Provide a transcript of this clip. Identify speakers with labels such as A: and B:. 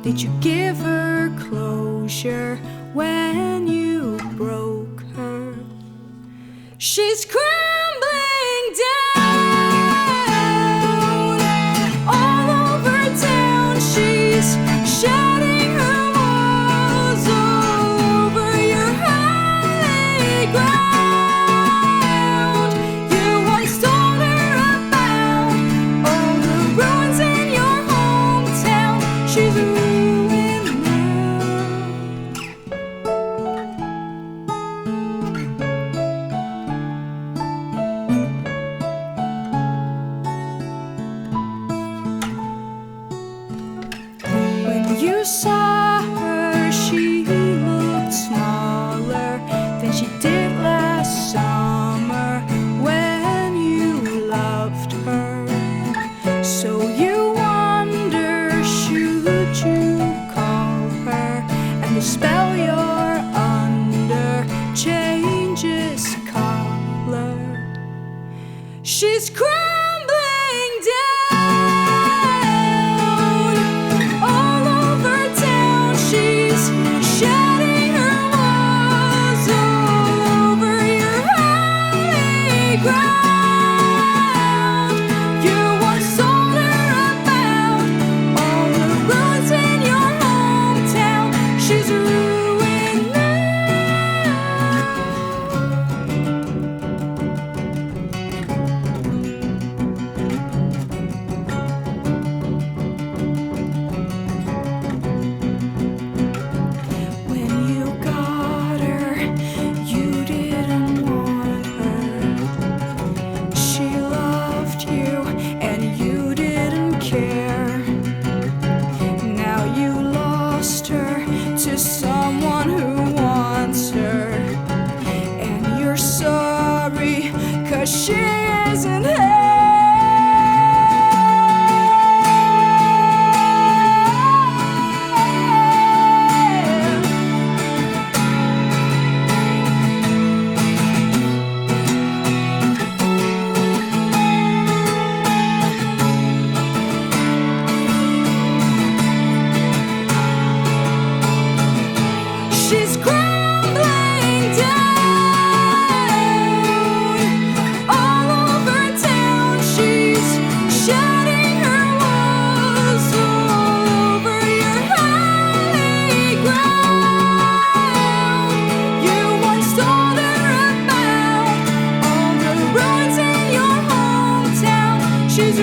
A: Did you give her closure when you broke her? She's crumbling down all over town. She's shedding her walls all over your holy ground. You once told her about all the ruins in your hometown. She's ruined now. When you saw her, she looked smaller than she did last summer when you loved her. So you wonder, should you call her? And the spell you're under changes color. She's crumbling down all over town. She's shedding her walls all over your holy ground. You once told her about all the ruins in your hometown. She's ruined now. When you got her, you didn't want her. She loved you and you didn't care. Now you lost her to someone who wants her. And you're sorry, 'cause she isn't here. She's crumbling down all over town. She's shedding her walls all over your holy ground. You once told her about all the ruins in your hometown. She's